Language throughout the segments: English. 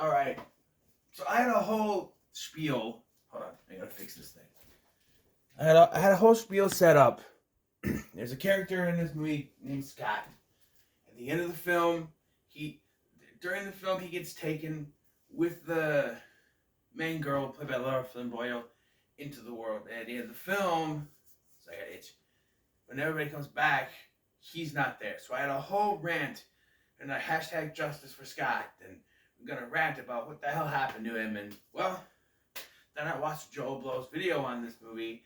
All right. So I had a whole spiel. Hold on, I gotta fix this thing. I had a whole spiel set up. There's a character in this movie named Scott. At the end of the film, during the film he gets taken with the main girl played by Laura Flynn Boyle into the world. And at the end of the film, it's like an itch. When everybody comes back, he's not there. So I had a whole rant and a hashtag justice for Scott, and I'm gonna rant about what the hell happened to him. And well, then I watched Joel Blow's video on this movie,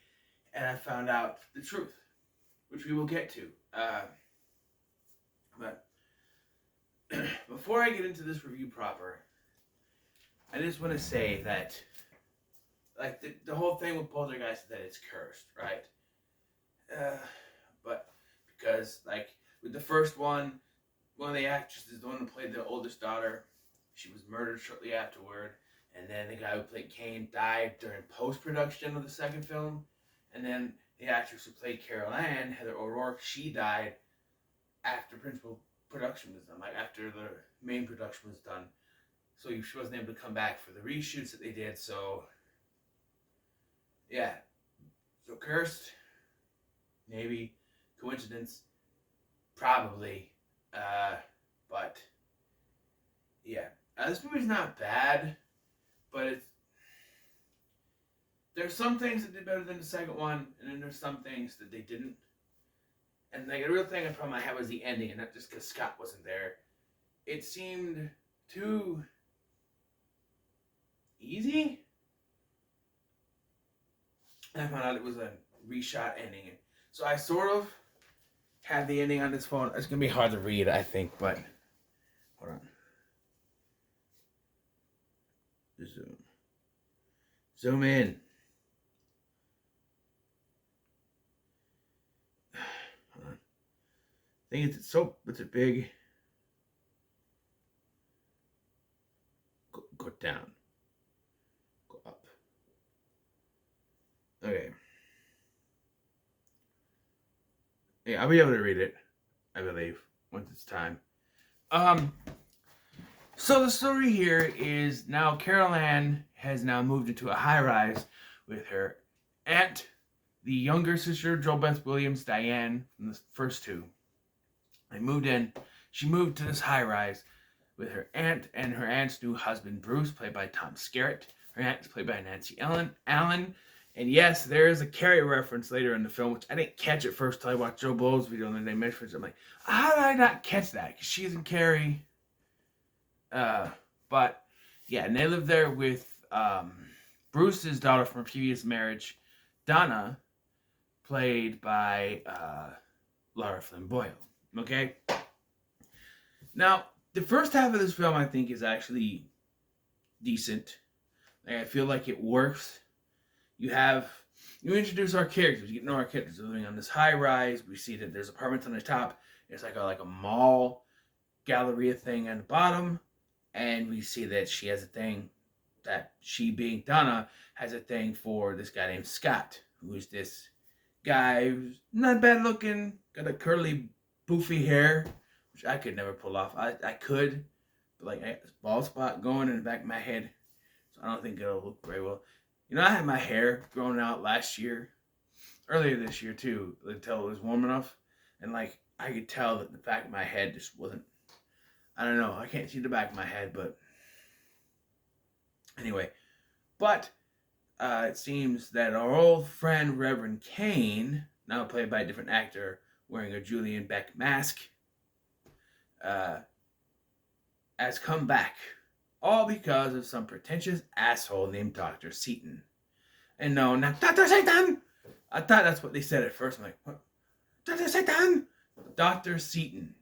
and I found out the truth, which we will get to. But before I get into this review proper, I just want to say that, like, the whole thing with Poltergeist is that it's cursed, right? But because, like, with the first one of the actresses, the one who played the oldest daughter, she was murdered shortly afterward. And then the guy who played Kane died during post-production of the second film. And then the actress who played Carol Ann, Heather O'Rourke, she died after principal production was done, like after the main production was done. So she wasn't able to come back for the reshoots that they did. So, yeah. So cursed, maybe. Coincidence, probably. But, yeah. This movie's not bad, but there's some things that did better than the second one, and then there's some things that they didn't. And like the real thing I problem I had was the ending, and not just because Scott wasn't there. It seemed too easy. And I found out it was a reshot ending. So I sort of have the ending on this phone. It's gonna be hard to read, I think, but hold on. Zoom in. Hold on. I think it's a big. Go down. Go up. Okay. Yeah, I'll be able to read it, I believe, once it's time. So the story here is now Carol Ann has now moved into a high-rise with her aunt, the younger sister of Joel Beth Williams, Diane, from the first two. They moved in. She moved to this high-rise with her aunt and her aunt's new husband, Bruce, played by Tom Skerritt. Her aunt is played by Nancy Allen. And yes, there is a Carrie reference later in the film, which I didn't catch at first till I watched Joe Blow's video and then they mentioned it. I'm like, how did I not catch that? Because she's in Carrie. But yeah, and they live there with Bruce's daughter from a previous marriage, Donna, played by Laura Flynn Boyle. Okay? Now, the first half of this film, I think, is actually decent. Like, I feel like it works. You introduce our characters. You get to know our characters. They're living on this high rise. We see that there's apartments on the top. It's like a mall galleria thing on the bottom. And we see that she has a thing, that she being Donna, has a thing for this guy named Scott, who is this guy who's not bad looking, got a curly, poofy hair, which I could never pull off. I could, but like I got this bald spot going in the back of my head, so I don't think it'll look very well. You know, I had my hair grown out earlier this year too, until it was warm enough, and like I could tell that the back of my head just wasn't. I don't know. I can't see the back of my head, but anyway. But it seems that our old friend Reverend Kane, now played by a different actor, wearing a Julian Beck mask, has come back. All because of some pretentious asshole named Dr. Seaton. And no, not Dr. Satan! I thought that's what they said at first. I'm like, what? Dr. Satan! Dr. Seaton,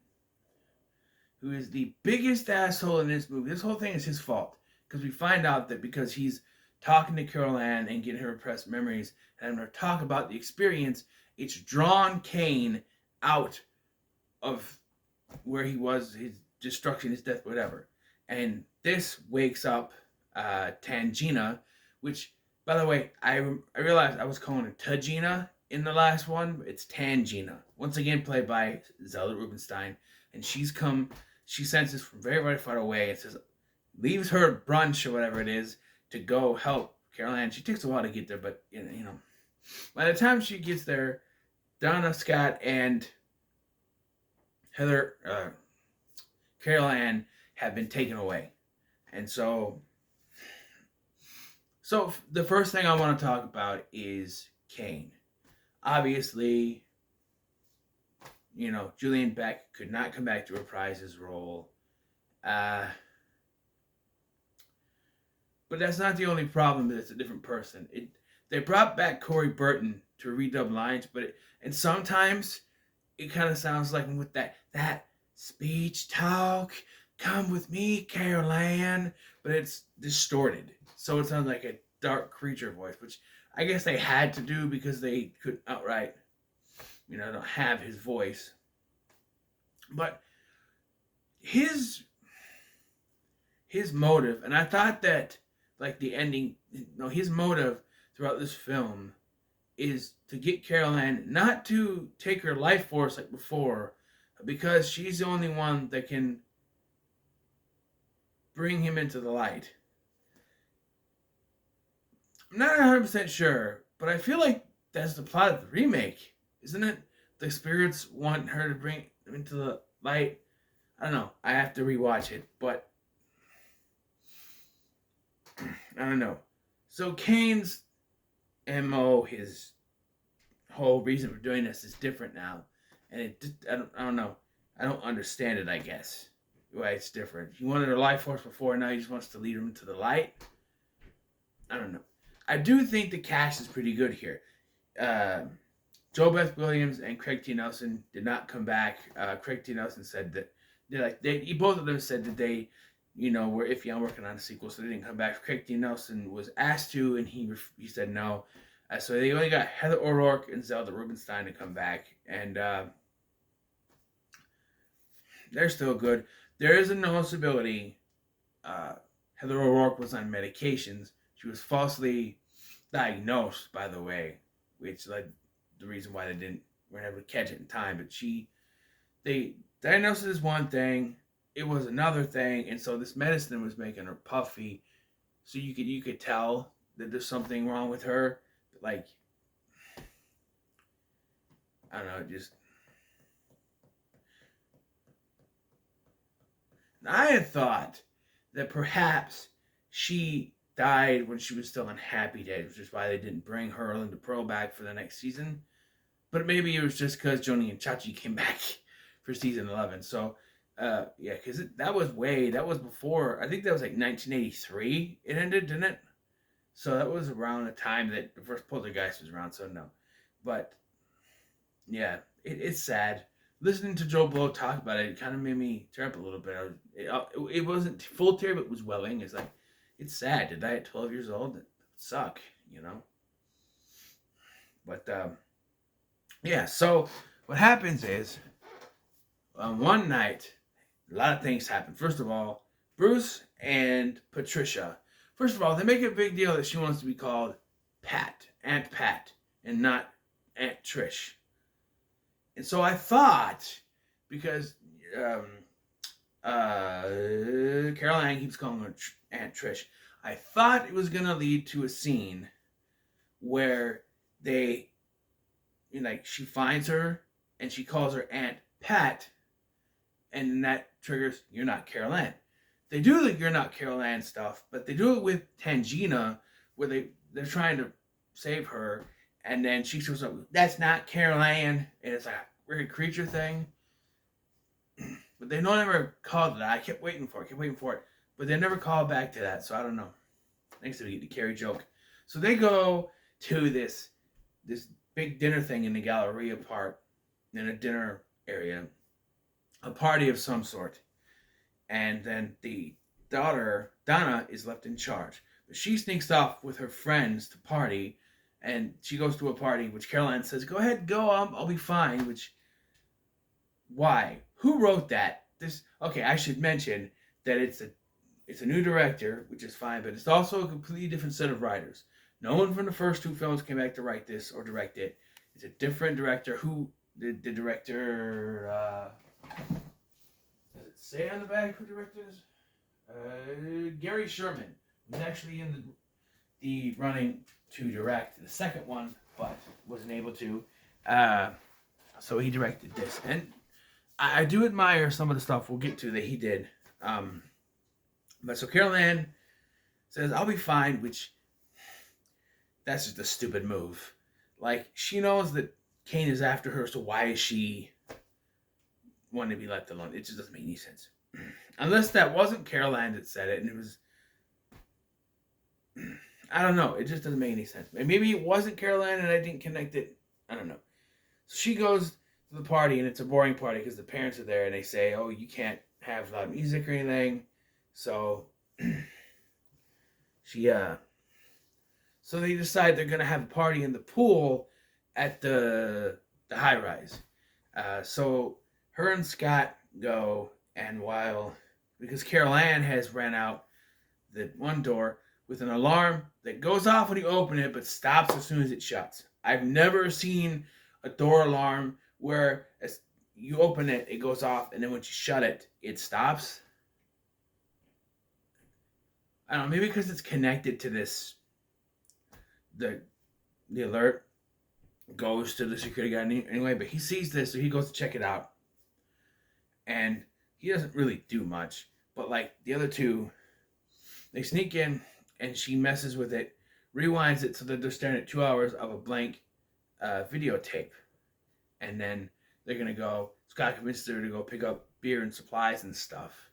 who is the biggest asshole in this movie. This whole thing is his fault. Because we find out that because he's talking to Carol Ann and getting her repressed memories and having her talk about the experience, it's drawn Kane out of where he was, his destruction, his death, whatever. And this wakes up Tangina, which, by the way, I realized I was calling her Tagina in the last one. It's Tangina. Once again, played by Zella Rubinstein. And she senses from very, very far away and says, leaves her brunch or whatever it is to go help Carol Ann. She takes a while to get there, but by the time she gets there, Donna, Scott, and Heather, Carol Ann have been taken away. And so the first thing I want to talk about is Kane. Obviously, Julian Beck could not come back to reprise his role. But that's not the only problem. That it's a different person. They brought back Corey Burton to redub lines, and sometimes it kind of sounds like with that speech talk. Come with me, Carol Ann, but it's distorted, so it sounds like a dark creature voice, which I guess they had to do because they couldn't outright, don't have his voice. But his motive, and I thought that like the ending, his motive throughout this film is to get Carol Ann not to take her life force like before, because she's the only one that can bring him into the light. I'm not 100% sure, but I feel like that's the plot of the remake, isn't it? The spirits want her to bring them into the light. I don't know. I have to rewatch it, but I don't know. So Kane's MO, his whole reason for doing this is different now, and I don't know. I don't understand it, I guess. Why it's different. He wanted her life force before, now he just wants to lead him into the light. I don't know. I do think the cast is pretty good here. Joe Beth Williams and Craig T. Nelson did not come back. Craig T. Nelson said that both of them said that they, were iffy on working on a sequel, so they didn't come back. Craig T. Nelson was asked to, and he said no. So they only got Heather O'Rourke and Zelda Rubinstein to come back, and they're still good. There is a noticeability. Heather O'Rourke was on medications. She was falsely diagnosed, by the way, which led the reason why they were never to catch it in time. But they diagnosed it as one thing, it was another thing, and so this medicine was making her puffy. So you could tell that there's something wrong with her. Like, I don't know, I had thought that perhaps she died when she was still on Happy Days, which is why they didn't bring her into Pearl back for the next season. But maybe it was just because Joni and Chachi came back for season 11. So, yeah, because that was before, I think that was like 1983 it ended, didn't it? So that was around the time that the first Poltergeist was around, so no. But, yeah, it's sad. Listening to Joe Blow talk about it kind of made me tear up a little bit. It wasn't full tear, but it was welling. It's like, it's sad to die at 12 years old. It would suck, But, yeah, so what happens is, one night, a lot of things happen. First of all, Bruce and Patricia. First of all, they make a big deal that she wants to be called Aunt Pat, and not Aunt Trish. And so I thought, because Carol Ann keeps calling her Aunt Trish, I thought it was going to lead to a scene where she finds her and she calls her Aunt Pat, and that triggers, you're not Carol Ann. They do the you're not Carol Ann stuff, but they do it with Tangina, where they're trying to save her, and then she shows up, that's not Carol Ann, and it's like a weird creature thing. But they don't ever call it that. I kept waiting for it. But they never called back to that, so I don't know. Thanks to the Carrie joke. So they go to this big dinner thing in the Galleria part, in a dinner area, a party of some sort. And then the daughter, Donna, is left in charge. But she sneaks off with her friends to party, and she goes to a party, which Carol Ann says, go ahead, go, I'll be fine, which, why? Who wrote that? Okay, I should mention that it's a new director, which is fine, but it's also a completely different set of writers. No one from the first two films came back to write this or direct it. It's a different director. Who, the director, does it say on the back who directed this? Gary Sherman was actually in the running to direct the second one, but wasn't able to. So he directed this, and I do admire some of the stuff we'll get to that he did. But so Carol Ann says, "I'll be fine," which that's just a stupid move. Like, she knows that Kane is after her, so why is she wanting to be left alone? It just doesn't make any sense. Unless that wasn't Carol Ann that said it, and it was... I don't know. It just doesn't make any sense. Maybe it wasn't Carol Ann and I didn't connect it. I don't know. So she goes to the party, and it's a boring party because the parents are there, and they say, oh, you can't have loud music or anything. So so they decide they're going to have a party in the pool at the high rise. So her and Scott go, and because Carol Ann has ran out the one door with an alarm that goes off when you open it but stops as soon as it shuts. I've never seen a door alarm where as you open it, it goes off, and then when you shut it, it stops. I don't know, maybe because it's connected to this, the alert goes to the security guard anyway, but he sees this, so he goes to check it out. And he doesn't really do much, but like the other two, they sneak in, and she messes with it, rewinds it so that they're staring at 2 hours of a blank videotape. And then they're going to go, Scott convinces her to go pick up beer and supplies and stuff.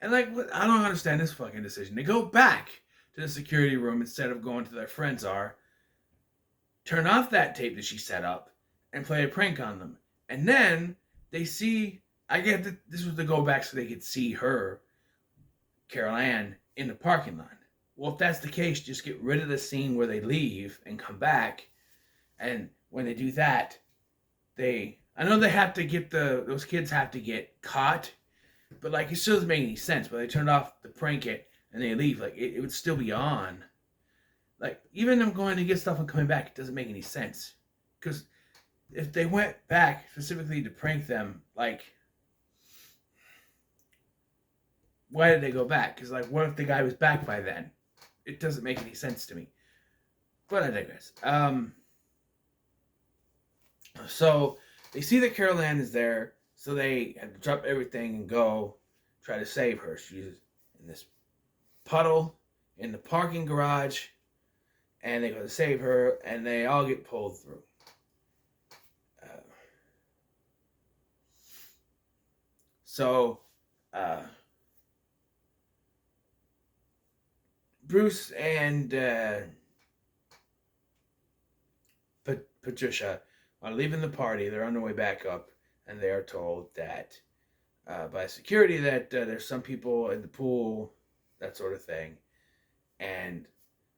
And like, I don't understand this fucking decision. They go back to the security room instead of going to their friends are, turn off that tape that she set up, and play a prank on them. And then they see, I get that this was to go back so they could see her, Carol Ann, in the parking lot. Well, if that's the case, just get rid of the scene where they leave and come back. And when they do that, I know they have to get those kids have to get caught, but like, it still doesn't make any sense. But they turned off the prank it and they leave, like it would still be on. Like, even them going to get stuff and coming back, it doesn't make any sense. Because if they went back specifically to prank them, like, why did they go back? Because like, what if the guy was back by then? It doesn't make any sense to me. But I digress. So they see that Carol Ann is there, so they have to drop everything and go try to save her. She's in this puddle in the parking garage, and they go to save her, and they all get pulled through. Bruce and Patricia are leaving the party. They're on their way back up, and they are told that by security that there's some people in the pool, that sort of thing, and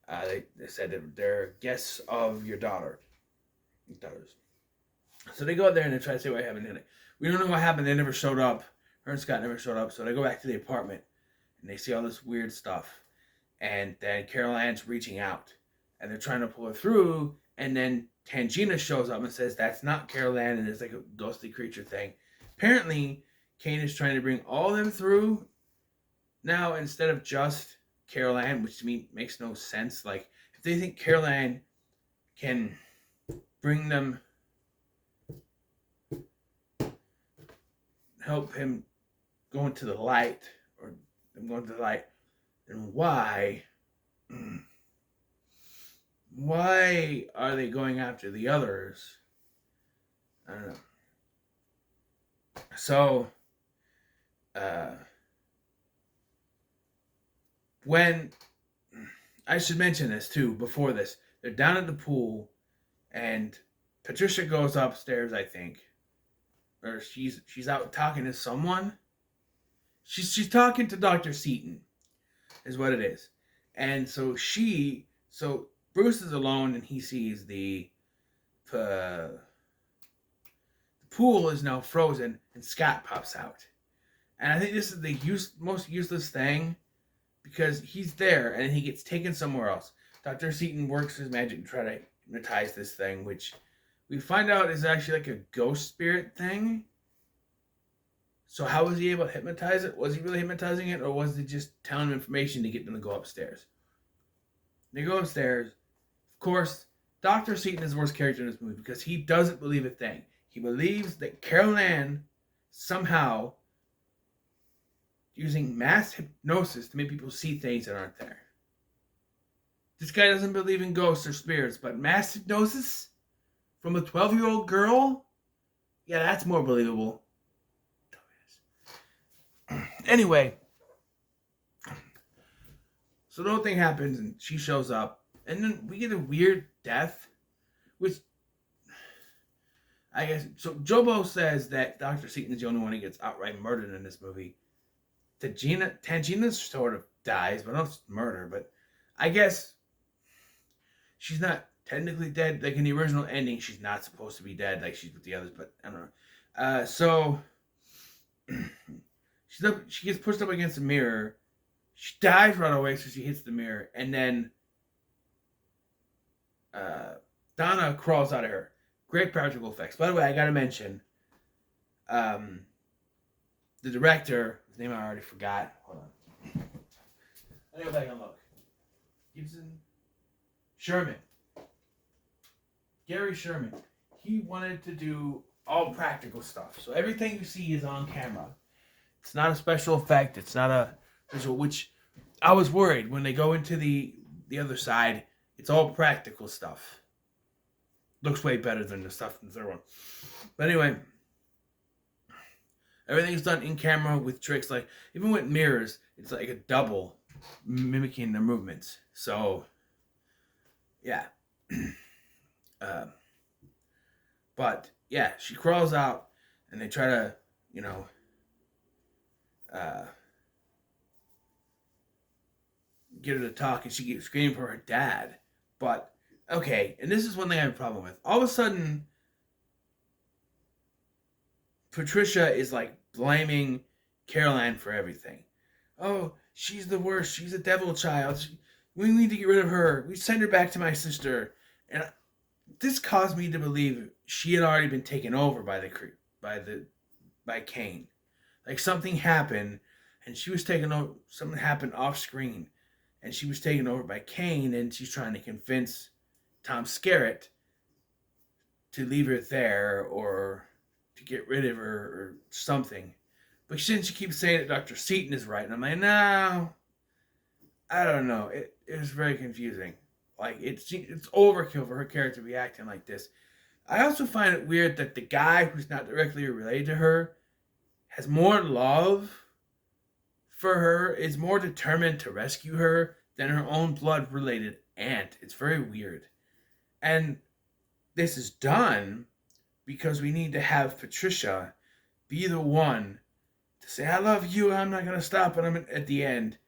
they said that they're guests of your daughters. So they go out there and they try to say what happened in it. We don't know what happened. They never showed up. Her and Scott never showed up. So they go back to the apartment, and they see all this weird stuff. And then Carol Ann's reaching out, and they're trying to pull her through, and then Tangina shows up and says that's not Carol Ann, and it's like a ghostly creature thing. Apparently, Kane is trying to bring all of them through now instead of just Carol Ann, which to me makes no sense. Like, if they think Carol Ann can bring them, help him go into the light, or them going to the light, then why are they going after the others? I don't know. So, when, I should mention this too, before this, they're down at the pool, and Patricia goes upstairs, I think, or she's out talking to someone. She's talking to Dr. Seaton, is what it is. And so Bruce is alone, and he sees the pool is now frozen, and Scott pops out. And I think this is the most useless thing, because he's there, and he gets taken somewhere else. Dr. Seaton works his magic to try to hypnotize this thing, which we find out is actually like a ghost spirit thing. So how was he able to hypnotize it? Was he really hypnotizing it, or was it just telling them information to get them to go upstairs? They go upstairs. Of course, Dr. Seaton is the worst character in this movie because he doesn't believe a thing. He believes that Carol Ann somehow using mass hypnosis to make people see things that aren't there. This guy doesn't believe in ghosts or spirits, but mass hypnosis from a 12-year-old girl? Yeah, that's more believable. Anyway, so the whole thing happens and she shows up, and then we get a weird death, which I guess, so Jobo says that Dr. Seaton is the only one who gets outright murdered in this movie. Tangina sort of dies, but not murder, but I guess she's not technically dead. Like in the original ending, she's not supposed to be dead like she's with the others, but I don't know. So she gets pushed up against a mirror. She dies right away, so she hits the mirror, and then Donna crawls out of her. Great practical effects. By the way, I gotta mention, the director, his name I already forgot. Hold on. Let me go back and look. Gibson Sherman. Gary Sherman. He wanted to do all practical stuff. So everything you see is on camera. It's not a special effect. It's not a visual, which I was worried when they go into the other side. It's all practical stuff. Looks way better than the stuff in the third one. But anyway, everything's done in camera with tricks. Like, even with mirrors, it's like a double mimicking their movements. So, yeah. But, yeah, she crawls out, and they try to, get her to talk, and she keeps screaming for her dad. But, okay, and this is one thing I have a problem with. All of a sudden, Patricia is like blaming Carol Ann for everything. Oh, she's the worst. She's a devil child. We need to get rid of her. We send her back to my sister. And this caused me to believe she had already been taken over by Kane. Like something happened, and she was taken over. Something happened off screen, and she was taken over by Kane, and she's trying to convince Tom Skerritt to leave her there or to get rid of her or something. But since she keeps saying that Dr. Seaton is right, and I'm like, no, I don't know. It was very confusing. Like, it's overkill for her character to be acting like this. I also find it weird that the guy who's not directly related to her has more love for her, is more determined to rescue her than her own blood-related aunt. It's very weird. And this is done because we need to have Patricia be the one to say, I love you, I'm not going to stop, but I'm at the end.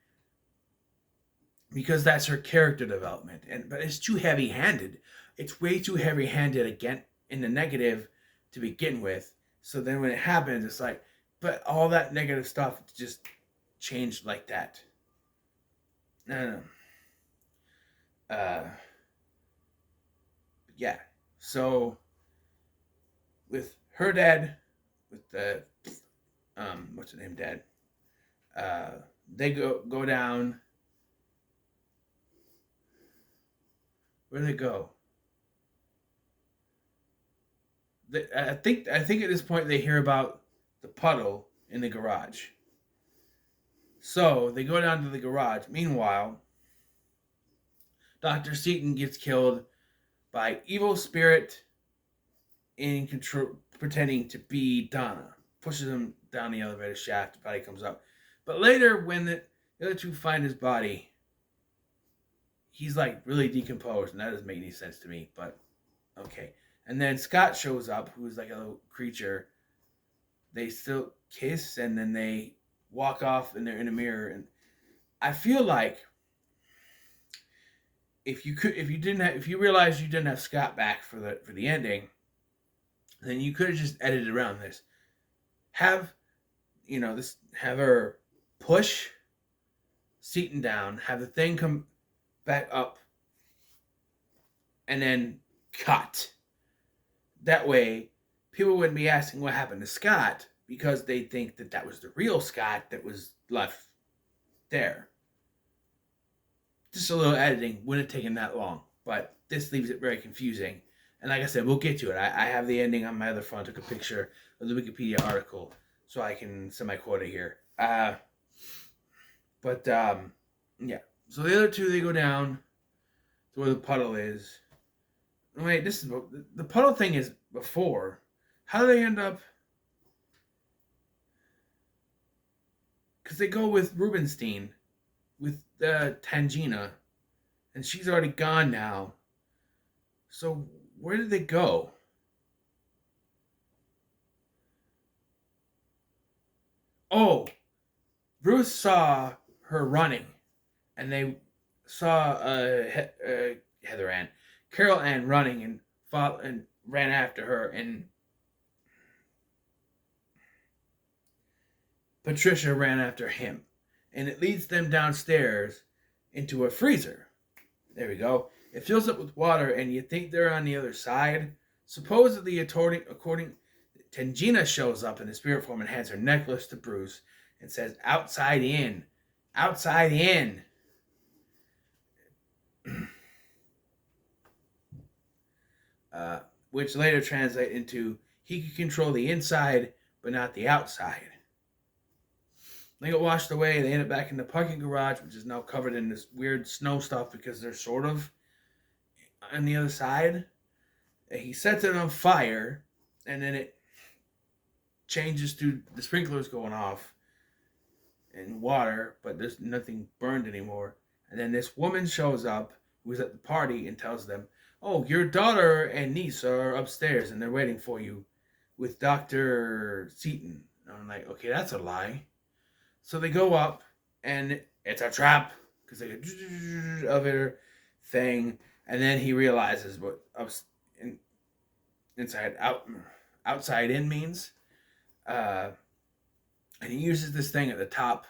Because that's her character development. But it's too heavy-handed. It's way too heavy-handed, again, in the negative to begin with. So then when it happens, it's like, but all that negative stuff just changed like that. No. Yeah. So with her dad, with the what's her name, dad? They go down. Where do they go? I think at this point they hear about the puddle in the garage. So they go down to the garage. Meanwhile, Dr. Seaton gets killed by evil spirit in control, pretending to be Donna. Pushes him down the elevator shaft. The body comes up. But later, when the other two find his body, he's like really decomposed, and that doesn't make any sense to me. But okay. And then Scott shows up, who's like a little creature. They still kiss, and then they walk off, and they're in a mirror. And I feel like if you realized you didn't have Scott back for the ending, then you could have just edited around this. Have her push Seaton down, have the thing come back up, and then cut. That way, people wouldn't be asking what happened to Scott. because they think that that was the real Scott that was left there. Just a little editing wouldn't have taken that long, but this leaves it very confusing. And like I said, we'll get to it. I have the ending on my other phone. I took a picture of the Wikipedia article so I can semi-quote it here. But yeah. So the other two, they go down to where the puddle is. Wait, this is the puddle thing is before. How do they end up? Because they go with Rubenstein, with Tangina, and she's already gone now. So where did they go? Oh, Bruce saw her running, and they saw Heather Ann, Carol Ann running and fought and ran after her, and Patricia ran after him, and it leads them downstairs into a freezer. There we go. It fills up with water, and you think they're on the other side. Supposedly, according Tangina shows up in the spirit form and hands her necklace to Bruce and says, "Outside in, outside in." Which later translate into he could control the inside, but not the outside. They get washed away. They end up back in the parking garage, which is now covered in this weird snow stuff because they're sort of on the other side. He sets it on fire, and then it changes to the sprinklers going off and water, but there's nothing burned anymore. And then this woman shows up who's at the party and tells them, "Oh, your daughter and niece are upstairs, and they're waiting for you with Dr. Seaton." And I'm like, okay, that's a lie. So they go up, and it's a trap because they get elevator thing, and then he realizes what outside in means, and he uses this thing at the top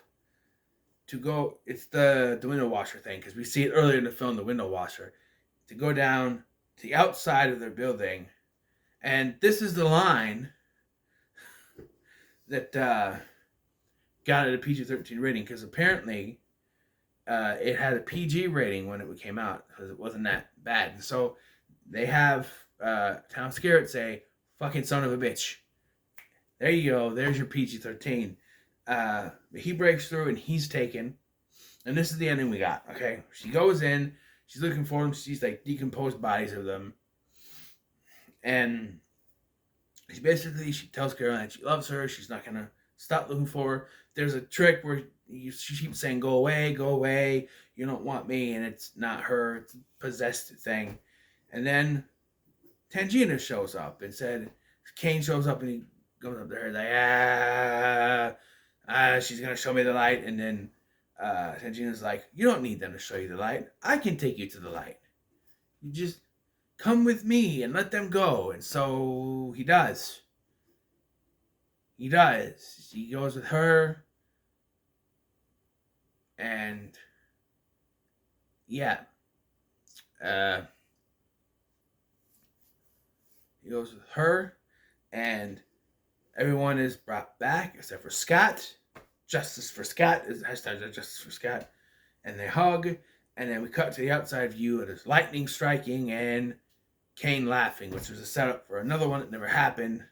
to go. It's the window washer thing because we see it earlier in the film, the window washer, to go down to the outside of their building, and this is the line that got it a PG-13 rating because apparently it had a PG rating when it came out because it wasn't that bad. And so they have Tom Skerritt say, "Fucking son of a bitch." There you go. There's your PG-13. He breaks through and he's taken. And this is the ending we got. Okay, she goes in. She's looking for them. She's like decomposed bodies of them, and she tells Caroline she loves her. She's not gonna stop looking for her. There's a trick where she keeps saying, "Go away, you don't want me," and it's not her, it's a possessed thing. And then Tangina shows up and said, Kane shows up and he goes up to her like, she's gonna show me the light. And then Tangina's like, "You don't need them to show you the light. I can take you to the light. You just come with me and let them go." And so he does. He goes with her. And yeah. He goes with her. And everyone is brought back except for Scott. Justice for Scott is hashtag Justice for Scott. And they hug. And then we cut to the outside view and there's lightning striking and Kane laughing, which was a setup for another one that never happened.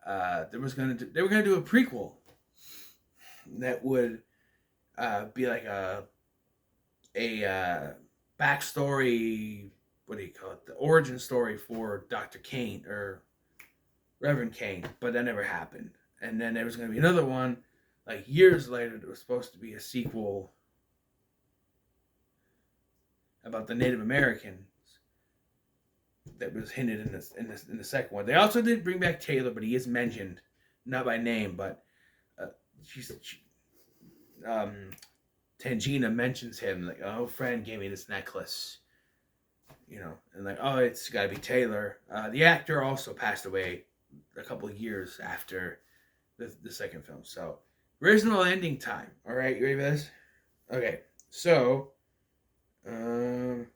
They were gonna do a prequel that would be like a backstory. What do you call it? The origin story for Dr. Kane or Reverend Kane, but that never happened. And then there was going to be another one, like years later, that was supposed to be a sequel about the Native Americans that was hinted in the second one. They also did bring back Taylor, but he is mentioned, not by name, but Tangina mentions him, like, "Oh, friend gave me this necklace," and like, "Oh, it's got to be Taylor." The actor also passed away a couple of years after the second film. So, original ending time. All right, you ready for this? Okay, so, hold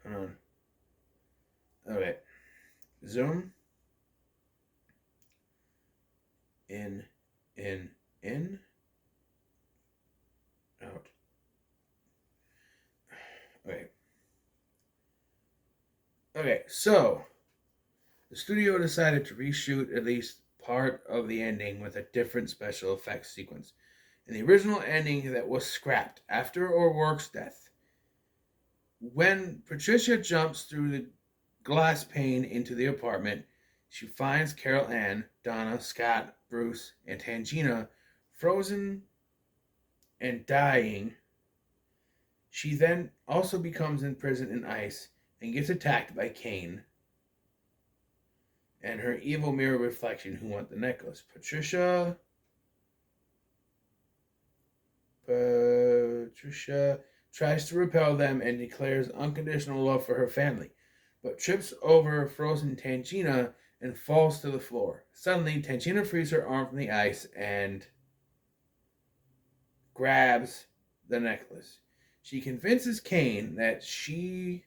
on. Okay. Zoom. In. Out. Okay. Okay, so the studio decided to reshoot at least part of the ending with a different special effects sequence. In the original ending that was scrapped after O'Rourke's death, when Patricia jumps through the glass pane into the apartment, she finds Carol Ann, Donna, Scott, Bruce, and Tangina frozen and dying. She then also becomes imprisoned in ice and gets attacked by Kane and her evil mirror reflection who want the necklace. Patricia tries to repel them and declares unconditional love for her family, but trips over frozen Tangina and falls to the floor. Suddenly, Tangina frees her arm from the ice and grabs the necklace. She convinces Kane that she's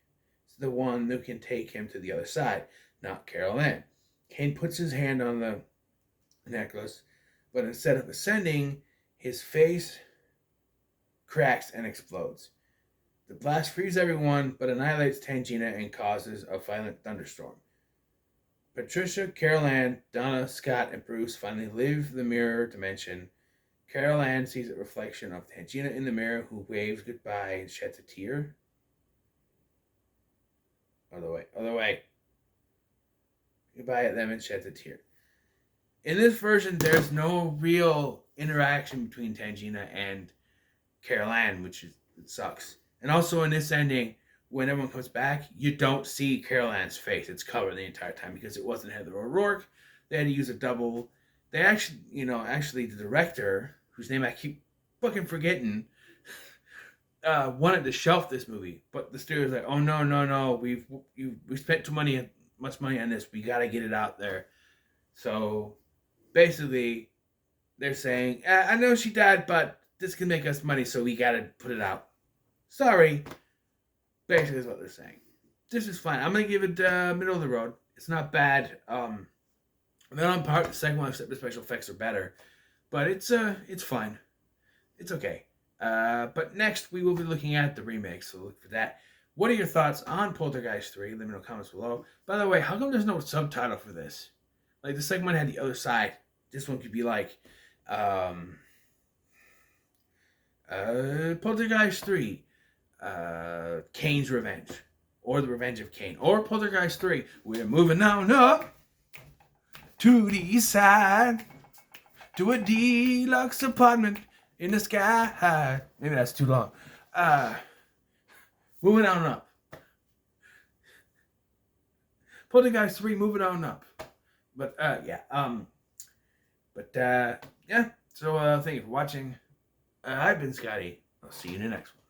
the one who can take him to the other side, not Carol Ann. Kane puts his hand on the necklace, but instead of ascending, his face cracks and explodes. The blast frees everyone, but annihilates Tangina and causes a violent thunderstorm. Patricia, Carol Ann, Donna, Scott, and Bruce finally leave the mirror dimension. Carol Ann sees a reflection of Tangina in the mirror, who waves goodbye and sheds a tear. Other way. Goodbye at them and sheds a tear. In this version, there's no real interaction between Tangina and Carol Ann, it sucks. And also in this ending, when everyone comes back, you don't see Carol Ann's face. It's covered the entire time because it wasn't Heather O'Rourke. They had to use a double. They actually, the director, whose name I keep fucking forgetting, wanted to shelf this movie, but the studio's like, oh no, we spent much money on this. We gotta get it out there. So basically, they're saying, I know she died, but this can make us money, so we gotta put it out. Sorry. Basically is what they're saying. This is fine. I'm gonna give it middle of the road. It's not bad. Then on part the second one, except the special effects are better, but it's fine. It's okay. But next we will be looking at the remake, so look for that. What are your thoughts on Poltergeist 3? Let me know in the comments below. By the way, how come there's no subtitle for this? Like the second one had the other side. This one could be like Poltergeist 3. Kane's Revenge, or The Revenge of Kane, or Poltergeist 3. We're moving on up to the east side to a deluxe apartment in the sky. Maybe that's too long. Moving on up. Poltergeist 3, moving on up. But yeah. So thank you for watching. I've been Scotty. I'll see you in the next one.